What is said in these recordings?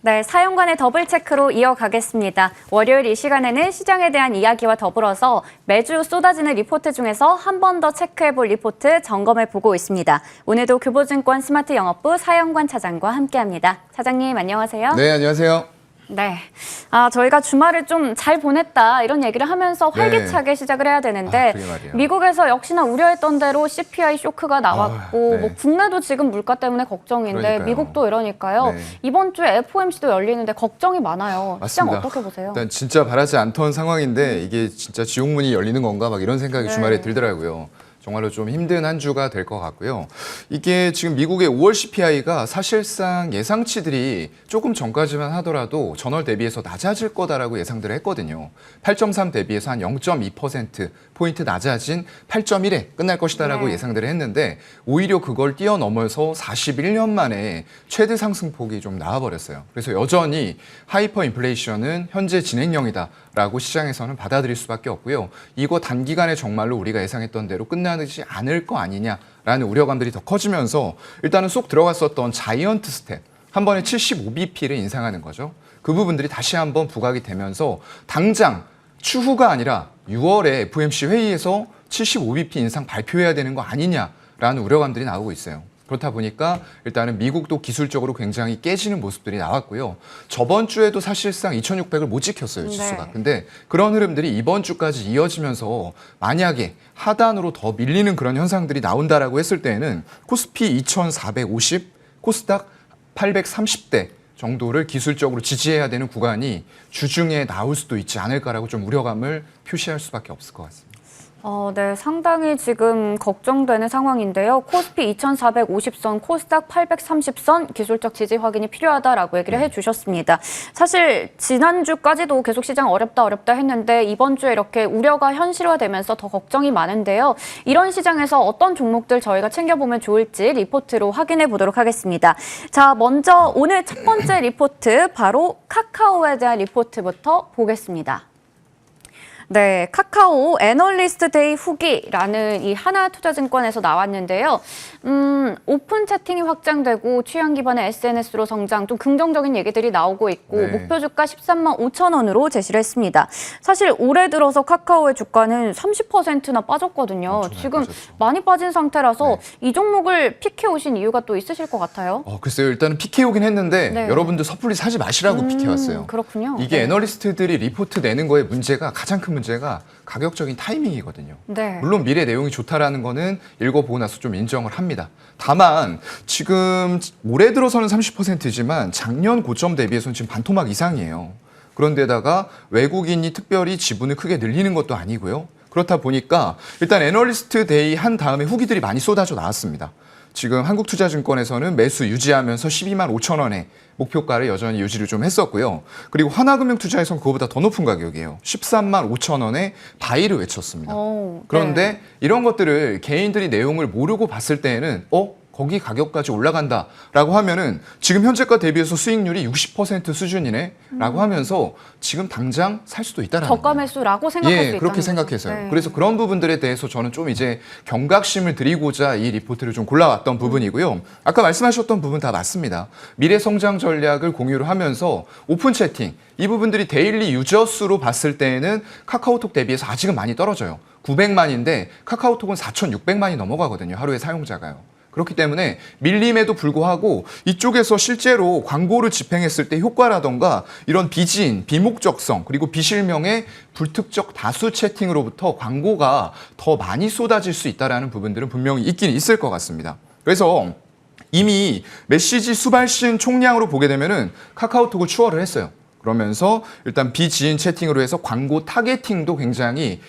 네, 사연관의 더블 체크로 이어가겠습니다. 월요일 이 시간에는 시장에 대한 이야기와 더불어서 매주 쏟아지는 리포트 중에서 한 번 더 체크해볼 리포트 점검해보고 있습니다. 오늘도 교보증권 스마트 영업부 사연관 차장과 함께합니다. 차장님 안녕하세요. 네, 안녕하세요. 네, 저희가 주말을 좀 잘 보냈다 이런 얘기를 하면서 활기차게 시작을 해야 되는데 미국에서 역시나 우려했던 대로 CPI 쇼크가 나왔고 뭐 국내도 지금 물가 때문에 걱정인데 그러니까요. 미국도 이러니까요. 이번 주에 FOMC도 열리는데 걱정이 많아요. 맞습니다. 시장 어떻게 보세요? 일단 진짜 바라지 않던 상황인데 이게 진짜 지옥문이 열리는 건가 막 이런 생각이 주말에 들더라고요. 정말로 좀 힘든 한 주가 될 것 같고요. 이게 지금 미국의 5월 CPI가 사실상 예상치들이 조금 전까지만 하더라도 전월 대비해서 낮아질 거다라고 예상들을 했거든요. 8.3 대비해서 한 0.2%포인트 낮아진 8.1에 끝날 것이다라고 예상들을 했는데 오히려 그걸 뛰어넘어서 41년 만에 최대 상승폭이 좀 나와버렸어요. 그래서 여전히 하이퍼 인플레이션은 현재 진행형이다라고 시장에서는 받아들일 수밖에 없고요. 이거 단기간에 정말로 우리가 예상했던 대로 끝나지 않을 거 아니냐라는 우려감들이 더 커지면서 일단은 쏙 들어갔었던 자이언트 스텝, 한 번에 75bp를 인상하는 거죠. 그 부분들이 다시 한번 부각이 되면서 당장 추후가 아니라 6월에 FOMC 회의에서 75bp 인상 발표해야 되는 거 아니냐라는 우려감들이 나오고 있어요. 그렇다 보니까 일단은 미국도 기술적으로 굉장히 깨지는 모습들이 나왔고요. 저번 주에도 사실상 2600을 못 지켰어요, 지수가. 근데 그런 흐름들이 이번 주까지 이어지면서 만약에 하단으로 더 밀리는 그런 현상들이 나온다라고 했을 때에는 코스피 2450, 코스닥 830대 정도를 기술적으로 지지해야 되는 구간이 주중에 나올 수도 있지 않을까라고 좀 우려감을 표시할 수밖에 없을 것 같습니다. 네, 상당히 지금 걱정되는 상황인데요. 코스피 2450선, 코스닥 830선 기술적 지지 확인이 필요하다라고 얘기를 해주셨습니다. 사실 지난주까지도 계속 시장 어렵다 했는데 이번 주에 이렇게 우려가 현실화되면서 더 걱정이 많은데요. 이런 시장에서 어떤 종목들 저희가 챙겨보면 좋을지 리포트로 확인해 보도록 하겠습니다. 자, 먼저 오늘 첫 번째 리포트 바로 카카오에 대한 리포트부터 보겠습니다. 네, 카카오 애널리스트 데이 후기라는 이 하나투자증권에서 나왔는데요. 오픈 채팅이 확장되고 취향 기반의 SNS로 성장, 좀 긍정적인 얘기들이 나오고 있고 목표 주가 13만 5천 원으로 제시를 했습니다. 사실 올해 들어서 카카오의 주가는 30%나 빠졌거든요. 지금 많이 빠진 상태라서 이 종목을 픽해 오신 이유가 또 있으실 것 같아요. 글쎄요. 일단은 픽해 오긴 했는데 여러분들 섣불리 사지 마시라고 픽해 왔어요. 그렇군요. 이게 애널리스트들이 리포트 내는 거에 문제가 가장 큰 문제가 가격적인 타이밍이거든요. 물론 미래 내용이 좋다라는 거는 읽어보고 나서 좀 인정을 합니다. 다만 지금 올해 들어서는 30%지만 작년 고점 대비해서는 지금 반토막 이상이에요. 그런데다가 외국인이 특별히 지분을 크게 늘리는 것도 아니고요. 그렇다 보니까 일단 애널리스트 데이 한 다음에 후기들이 많이 쏟아져 나왔습니다. 지금 한국투자증권에서는 매수 유지하면서 12만 5천 원에 목표가를 여전히 유지를 좀 했었고요. 그리고 하나금융투자에서는 그거보다 더 높은 가격이에요. 13만 5천 원에 바이를 외쳤습니다. 그런데 이런 것들을 개인들이 내용을 모르고 봤을 때에는 거기 가격까지 올라간다라고 하면은 지금 현재가 대비해서 수익률이 60% 수준이네라고 하면서 지금 당장 살 수도 있다라는 거예요. 저가 매수라고 생각할 수 있다. 그렇게 생각해서요. 그래서 그런 부분들에 대해서 저는 좀 이제 경각심을 드리고자 이 리포트를 좀 골라왔던 부분이고요. 아까 말씀하셨던 부분 다 맞습니다. 미래 성장 전략을 공유를 하면서 오픈 채팅 이 부분들이 데일리 유저 수로 봤을 때에는 카카오톡 대비해서 아직은 많이 떨어져요. 900만인데 카카오톡은 4,600만이 넘어가거든요. 하루에 사용자가요. 그렇기 때문에 밀림에도 불구하고 이쪽에서 실제로 광고를 집행했을 때 효과라던가 이런 비지인, 비목적성 그리고 비실명의 불특정 다수 채팅으로부터 광고가 더 많이 쏟아질 수 있다는 부분들은 분명히 있긴 있을 것 같습니다. 그래서 이미 메시지 수발신 총량으로 보게 되면은 카카오톡을 추월을 했어요. 그러면서 일단 비지인 채팅으로 해서 광고 타겟팅도 굉장히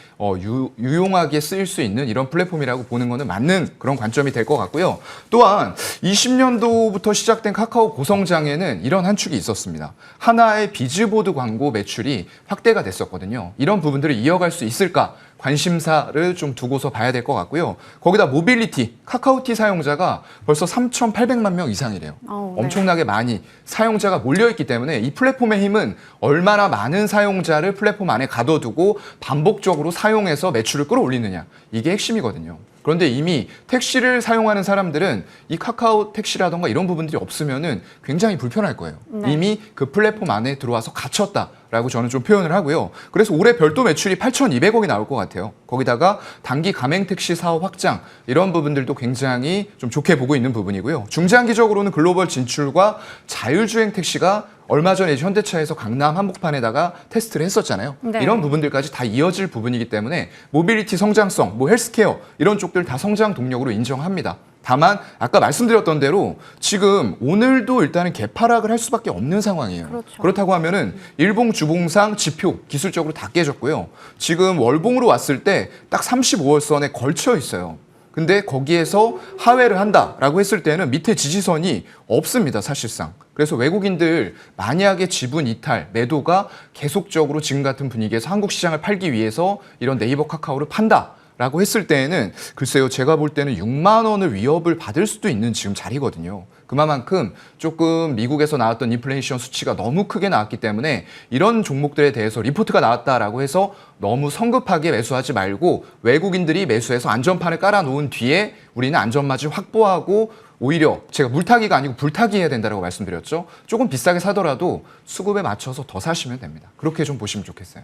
유용하게 쓰일 수 있는 이런 플랫폼이라고 보는 거는 맞는 그런 관점이 될 것 같고요. 또한 20년도부터 시작된 카카오 고성장에는 이런 한 축이 있었습니다. 하나의 비즈보드 광고 매출이 확대가 됐었거든요. 이런 부분들을 이어갈 수 있을까? 관심사를 좀 두고서 봐야 될 것 같고요. 거기다 모빌리티, 카카오티 사용자가 벌써 3,800만 명 이상이래요. 네. 엄청나게 많이 사용자가 몰려있기 때문에 이 플랫폼의 힘은 얼마나 많은 사용자를 플랫폼 안에 가둬두고 반복적으로 사용해서 매출을 끌어올리느냐. 이게 핵심이거든요. 그런데 이미 택시를 사용하는 사람들은 이 카카오 택시라던가 이런 부분들이 없으면은 굉장히 불편할 거예요. 네. 이미 그 플랫폼 안에 들어와서 갇혔다라고 저는 좀 표현을 하고요. 그래서 올해 별도 매출이 8,200억이 나올 것 같아요. 거기다가 단기 가맹 택시 사업 확장 이런 부분들도 굉장히 좀 좋게 보고 있는 부분이고요. 중장기적으로는 글로벌 진출과 자율주행 택시가 얼마 전에 현대차에서 강남 한복판에다가 테스트를 했었잖아요. 네. 이런 부분들까지 다 이어질 부분이기 때문에 모빌리티 성장성, 헬스케어 이런 쪽들 다 성장 동력으로 인정합니다. 다만 아까 말씀드렸던 대로 지금 오늘도 일단은 개파락을 할 수밖에 없는 상황이에요. 그렇죠. 그렇다고 하면은 일봉, 주봉상, 지표 기술적으로 다 깨졌고요. 지금 월봉으로 왔을 때 딱 35월선에 걸쳐 있어요. 근데 거기에서 하회를 한다라고 했을 때는 밑에 지지선이 없습니다, 사실상. 그래서 외국인들 만약에 지분 이탈, 매도가 계속적으로 지금 같은 분위기에서 한국 시장을 팔기 위해서 이런 네이버 카카오를 판다라고 했을 때에는 글쎄요, 제가 볼 때는 6만 원을 위협을 받을 수도 있는 지금 자리거든요. 그만큼 조금 미국에서 나왔던 인플레이션 수치가 너무 크게 나왔기 때문에 이런 종목들에 대해서 리포트가 나왔다라고 해서 너무 성급하게 매수하지 말고 외국인들이 매수해서 안전판을 깔아놓은 뒤에 우리는 안전마진 확보하고 오히려 제가 물타기가 아니고 불타기 해야 된다고 말씀드렸죠. 조금 비싸게 사더라도 수급에 맞춰서 더 사시면 됩니다. 그렇게 좀 보시면 좋겠어요.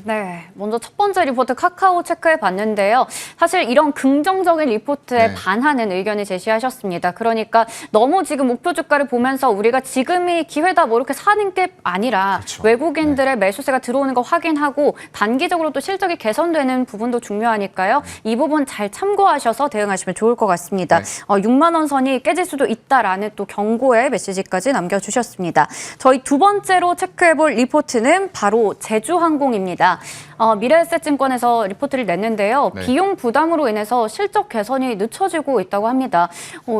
네, 먼저 첫 번째 리포트 카카오 체크해 봤는데요. 사실 이런 긍정적인 리포트에 네. 반하는 의견을 제시하셨습니다. 그러니까 너무 지금 목표 주가를 보면서 우리가 지금이 기회다 뭐 이렇게 사는 게 아니라 그렇죠. 외국인들의 매수세가 들어오는 거 확인하고 단기적으로 또 실적이 개선되는 부분도 중요하니까요. 이 부분 잘 참고하셔서 대응하시면 좋을 것 같습니다. 네. 6만 원 선이 깨질 수도 있다라는 또 경고의 메시지까지 남겨주셨습니다. 저희 두 번째로 체크해볼 리포트는 바로 제주항공입니다. 미래에셋증권에서 리포트를 냈는데요. 네. 비용 부담으로 인해서 실적 개선이 늦춰지고 있다고 합니다.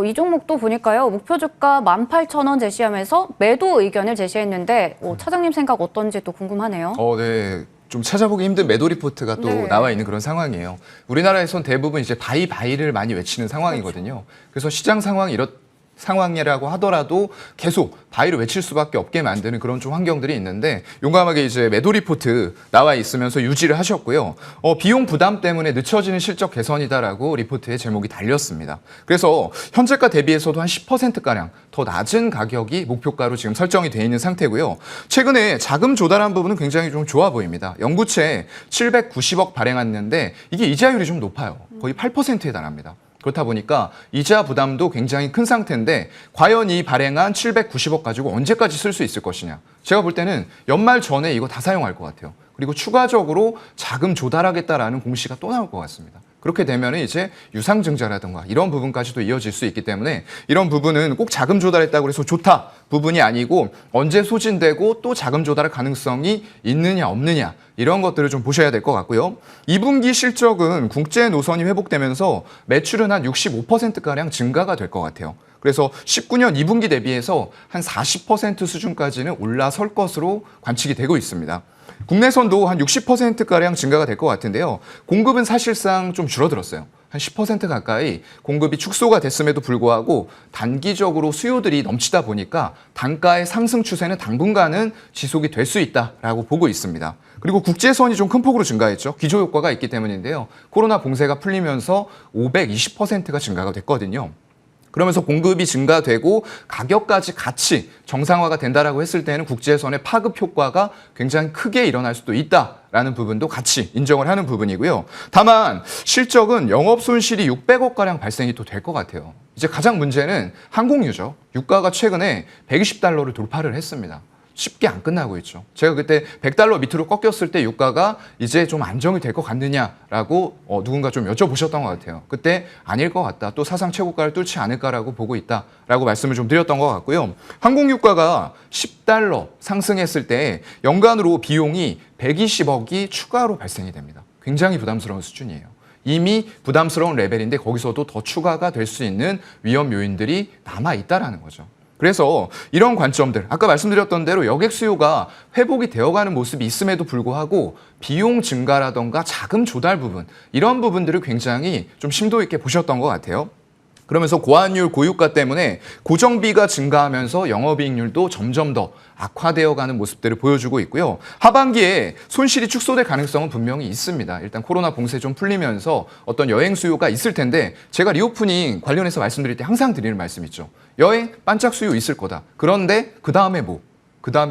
이 종목도 보니까요. 목표 주가 18,000원 제시하면서 매도 의견을 제시했는데 차장님 생각 어떤지 또 궁금하네요. 네. 좀 찾아보기 힘든 매도 리포트가 또 네. 나와 있는 그런 상황이에요. 우리나라에선 대부분 이제 바이를 많이 외치는 상황이거든요. 그래서 시장 상황이 상황이라고 하더라도 계속 바이를 외칠 수밖에 없게 만드는 그런 좀 환경들이 있는데 용감하게 이제 매도 리포트 나와 있으면서 유지를 하셨고요. 비용 부담 때문에 늦춰지는 실적 개선이다라고 리포트의 제목이 달렸습니다. 그래서 현재가 대비해서도 한 10%가량 더 낮은 가격이 목표가로 지금 설정이 돼 있는 상태고요. 최근에 자금 조달한 부분은 굉장히 좀 좋아 보입니다. 연구채 790억 발행했는데 이게 이자율이 좀 높아요. 거의 8%에 달합니다. 그렇다 보니까 이자 부담도 굉장히 큰 상태인데 과연 이 발행한 790억 가지고 언제까지 쓸 수 있을 것이냐. 제가 볼 때는 연말 전에 이거 다 사용할 것 같아요. 그리고 추가적으로 자금 조달하겠다라는 공시가 또 나올 것 같습니다. 그렇게 되면 이제 유상증자라든가 이런 부분까지도 이어질 수 있기 때문에 이런 부분은 꼭 자금 조달했다고 해서 좋다 부분이 아니고 언제 소진되고 또 자금 조달할 가능성이 있느냐 없느냐 이런 것들을 좀 보셔야 될 것 같고요. 2분기 실적은 국제 노선이 회복되면서 매출은 한 65%가량 증가가 될 것 같아요. 그래서 19년 2분기 대비해서 한 40% 수준까지는 올라설 것으로 관측이 되고 있습니다. 국내선도 한 60%가량 증가가 될 것 같은데요. 공급은 사실상 좀 줄어들었어요. 한 10% 가까이 공급이 축소가 됐음에도 불구하고 단기적으로 수요들이 넘치다 보니까 단가의 상승 추세는 당분간은 지속이 될 수 있다라고 보고 있습니다. 그리고 국제선이 좀 큰 폭으로 증가했죠. 기조 효과가 있기 때문인데요. 코로나 봉쇄가 풀리면서 520%가 증가가 됐거든요. 그러면서 공급이 증가되고 가격까지 같이 정상화가 된다라고 했을 때는 국제선의 파급 효과가 굉장히 크게 일어날 수도 있다라는 부분도 같이 인정을 하는 부분이고요. 다만 실적은 영업 손실이 600억가량 발생이 또 될 것 같아요. 이제 가장 문제는 항공유죠. 유가가 최근에 120달러를 돌파를 했습니다. 쉽게 안 끝나고 있죠. 제가 그때 100달러 밑으로 꺾였을 때 유가가 이제 좀 안정이 될 것 같느냐라고 누군가 좀 여쭤보셨던 것 같아요. 그때 아닐 것 같다. 또 사상 최고가를 뚫지 않을까라고 보고 있다라고 말씀을 좀 드렸던 것 같고요. 항공 유가가 10달러 상승했을 때 연간으로 비용이 120억이 추가로 발생이 됩니다. 굉장히 부담스러운 수준이에요. 이미 부담스러운 레벨인데 거기서도 더 추가가 될 수 있는 위험 요인들이 남아 있다라는 거죠. 그래서 이런 관점들, 아까 말씀드렸던 대로 여객 수요가 회복이 되어가는 모습이 있음에도 불구하고 비용 증가라던가 자금 조달 부분, 이런 부분들을 굉장히 좀 심도 있게 보셨던 것 같아요. 그러면서 고환율, 고유가 때문에 고정비가 증가하면서 영업이익률도 점점 더 악화되어가는 모습들을 보여주고 있고요. 하반기에 손실이 축소될 가능성은 분명히 있습니다. 일단 코로나 봉쇄 좀 풀리면서 어떤 여행 수요가 있을 텐데 제가 리오프닝 관련해서 말씀드릴 때 항상 드리는 말씀 있죠. 여행 반짝 수요 있을 거다. 그런데 그 다음에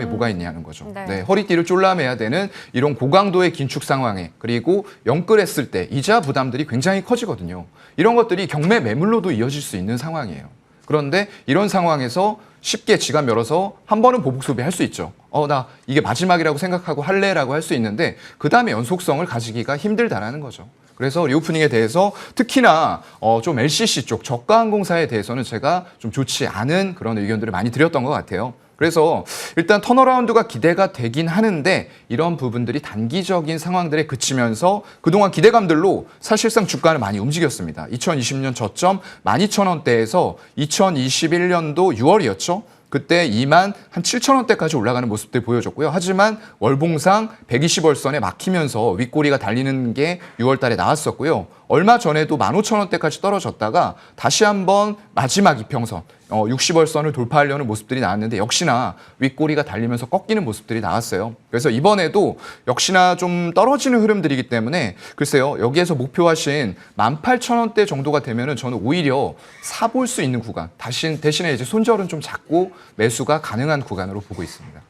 뭐가 있냐는 거죠. 네. 네, 허리띠를 쫄라매야 되는 이런 고강도의 긴축 상황에 그리고 영끌했을 때 이자 부담들이 굉장히 커지거든요. 이런 것들이 경매 매물로도 이어질 수 있는 상황이에요. 그런데 이런 상황에서 쉽게 지갑 열어서 한 번은 보복 소비할 수 있죠. 나 이게 마지막이라고 생각하고 할래라고 할 수 있는데 그 다음에 연속성을 가지기가 힘들다라는 거죠. 그래서 리오프닝에 대해서 특히나 좀 LCC 쪽 저가항공사에 대해서는 제가 좀 좋지 않은 그런 의견들을 많이 드렸던 것 같아요. 그래서 일단 턴어라운드가 기대가 되긴 하는데 이런 부분들이 단기적인 상황들에 그치면서 그동안 기대감들로 사실상 주가는 많이 움직였습니다. 2020년 저점 12,000원대에서 2021년도 6월이었죠. 그때 27,000원대까지 올라가는 모습들 보여줬고요. 하지만 월봉상 120월선에 막히면서 윗꼬리가 달리는 게 6월 달에 나왔었고요. 얼마 전에도 15,000원대까지 떨어졌다가 다시 한번 마지막 이평선 60월선을 돌파하려는 모습들이 나왔는데 역시나 윗꼬리가 달리면서 꺾이는 모습들이 나왔어요. 그래서 이번에도 역시나 좀 떨어지는 흐름들이기 때문에 글쎄요. 여기에서 목표하신 18,000원대 정도가 되면은 저는 오히려 사볼 수 있는 구간, 대신에 이제 손절은 좀 작고 매수가 가능한 구간으로 보고 있습니다.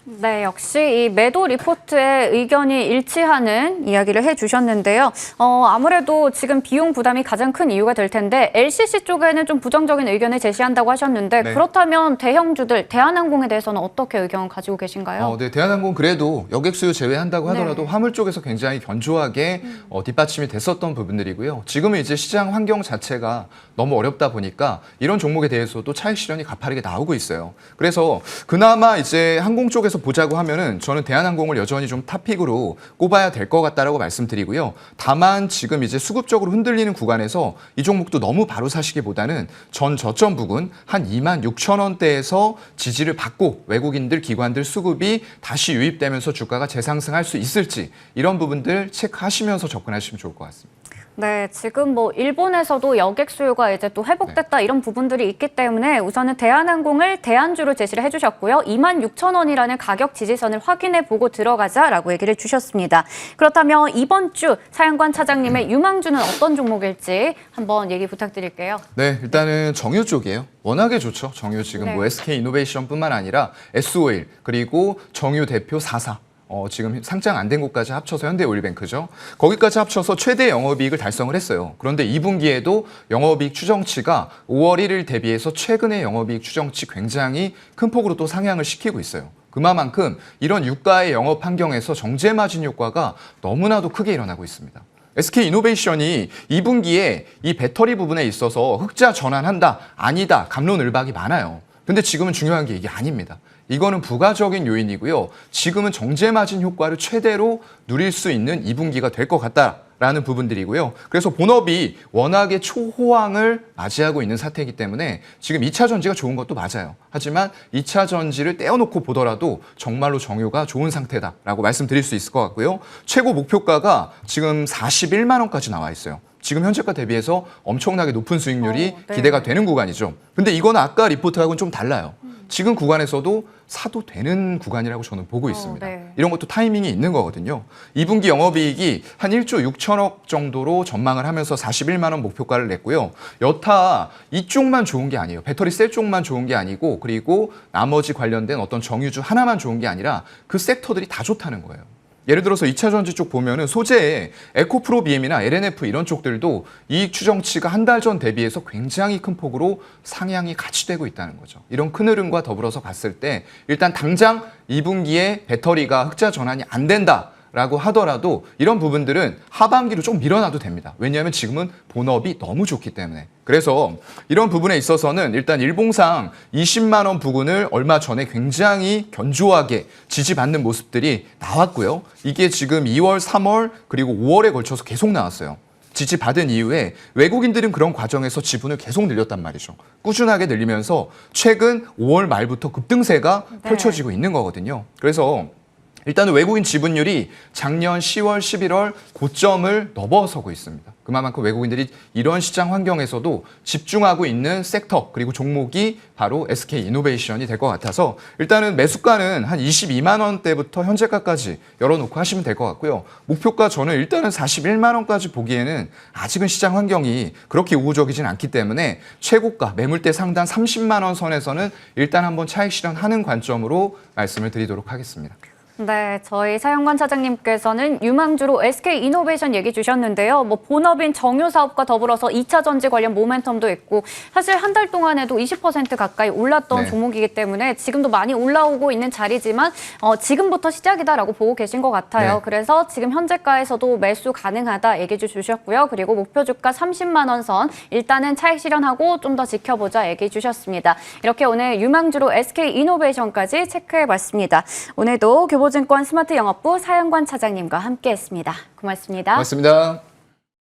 네, 역시 이 매도 리포트의 의견이 일치하는 이야기를 해주셨는데요. 아무래도 지금 비용 부담이 가장 큰 이유가 될 텐데 LCC 쪽에는 좀 부정적인 의견을 제시한다고 하셨는데 네. 그렇다면 대형주들, 대한항공에 대해서는 어떻게 의견을 가지고 계신가요? 네, 대한항공 그래도 여객 수요 제외한다고 하더라도 네. 화물 쪽에서 굉장히 견조하게 뒷받침이 됐었던 부분들이고요. 지금은 이제 시장 환경 자체가 너무 어렵다 보니까 이런 종목에 대해서도 차익 실현이 가파르게 나오고 있어요. 그래서 그나마 이제 항공 쪽에서 보자고 하면은 저는 대한항공을 여전히 좀 탑픽으로 꼽아야 될 것 같다라고 말씀드리고요. 다만 지금 이제 수급적으로 흔들리는 구간에서 이 종목도 너무 바로 사시기보다는 전 저점 부근 한 26,000원대에서 지지를 받고 외국인들 기관들 수급이 다시 유입되면서 주가가 재상승할 수 있을지 이런 부분들 체크하시면서 접근하시면 좋을 것 같습니다. 네, 지금 뭐 일본에서도 여객 수요가 이제 또 회복됐다 이런 부분들이 있기 때문에 우선은 대한항공을 대안주로 제시를 해주셨고요. 26,000원이라는 가격 지지선을 확인해 보고 들어가자라고 얘기를 주셨습니다. 그렇다면 이번 주 사양관 차장님의 유망주는 어떤 종목일지 한번 얘기 부탁드릴게요. 네, 일단은 정유 쪽이에요. 워낙에 좋죠. 정유 지금 네. 뭐 SK이노베이션뿐만 아니라 S-오일 그리고 정유 대표 4사. 지금 상장 안 된 곳까지 합쳐서 현대오일뱅크죠. 거기까지 합쳐서 최대 영업이익을 달성을 했어요. 그런데 2분기에도 영업이익 추정치가 5월 1일 대비해서 최근의 영업이익 추정치 굉장히 큰 폭으로 또 상향을 시키고 있어요. 그만큼 이런 유가의 영업 환경에서 정제 마진 효과가 너무나도 크게 일어나고 있습니다. SK이노베이션이 2분기에 이 배터리 부분에 있어서 흑자 전환한다, 아니다, 갑론을박이 많아요. 근데 지금은 중요한 게 이게 아닙니다. 이거는 부가적인 요인이고요. 지금은 정제 마진 효과를 최대로 누릴 수 있는 2분기가 될 것 같다라는 부분들이고요. 그래서 본업이 워낙에 초호황을 맞이하고 있는 사태이기 때문에 지금 2차 전지가 좋은 것도 맞아요. 하지만 2차 전지를 떼어놓고 보더라도 정말로 정유가 좋은 상태다라고 말씀드릴 수 있을 것 같고요. 최고 목표가가 지금 41만 원까지 나와 있어요. 지금 현재가 대비해서 엄청나게 높은 수익률이 네. 기대가 되는 구간이죠. 근데 이거는 아까 리포트하고는 좀 달라요. 지금 구간에서도 사도 되는 구간이라고 저는 보고 있습니다. 네. 이런 것도 타이밍이 있는 거거든요. 2분기 영업이익이 한 1조 6천억 정도로 전망을 하면서 41만 원 목표가를 냈고요. 여타 이쪽만 좋은 게 아니에요. 배터리 셀 쪽만 좋은 게 아니고 그리고 나머지 관련된 어떤 정유주 하나만 좋은 게 아니라 그 섹터들이 다 좋다는 거예요. 예를 들어서 2차 전지 쪽 보면은 소재에 에코프로 BM이나 LNF 이런 쪽들도 이익 추정치가 한 달 전 대비해서 굉장히 큰 폭으로 상향이 같이 되고 있다는 거죠. 이런 큰 흐름과 더불어서 봤을 때 일단 당장 2분기에 배터리가 흑자 전환이 안 된다라고 하더라도 이런 부분들은 하반기로 좀 밀어놔도 됩니다. 왜냐하면 지금은 본업이 너무 좋기 때문에. 그래서 이런 부분에 있어서는 일단 일봉상 20만 원 부근을 얼마 전에 굉장히 견조하게 지지받는 모습들이 나왔고요. 이게 지금 2월, 3월 그리고 5월에 걸쳐서 계속 나왔어요. 지지받은 이후에 외국인들은 그런 과정에서 지분을 계속 늘렸단 말이죠. 꾸준하게 늘리면서 최근 5월 말부터 급등세가 펼쳐지고 있는 거거든요. 그래서 일단은 외국인 지분율이 작년 10월, 11월 고점을 넘어서고 있습니다. 그만큼 외국인들이 이런 시장 환경에서도 집중하고 있는 섹터 그리고 종목이 바로 SK이노베이션이 될 것 같아서 일단은 매수가는 한 22만 원대부터 현재가까지 열어놓고 하시면 될 것 같고요. 목표가 저는 일단은 41만 원까지 보기에는 아직은 시장 환경이 그렇게 우호적이진 않기 때문에 최고가 매물대 상단 30만 원 선에서는 일단 한번 차익 실현하는 관점으로 말씀을 드리도록 하겠습니다. 네, 저희 사연관 차장님께서는 유망주로 SK이노베이션 얘기 주셨는데요. 뭐 본업인 정유 사업과 더불어서 2차 전지 관련 모멘텀도 있고 사실 한 달 동안에도 20% 가까이 올랐던 네. 종목이기 때문에 지금도 많이 올라오고 있는 자리지만 지금부터 시작이다라고 보고 계신 것 같아요. 네. 그래서 지금 현재가에서도 매수 가능하다 얘기 주셨고요. 그리고 목표 주가 30만 원 선 일단은 차익 실현하고 좀 더 지켜보자 얘기 주셨습니다. 이렇게 오늘 유망주로 SK이노베이션까지 체크해봤습니다. 오늘도 교보증권 스마트 영업부 사연관 차장님과 함께했습니다. 고맙습니다. 고맙습니다.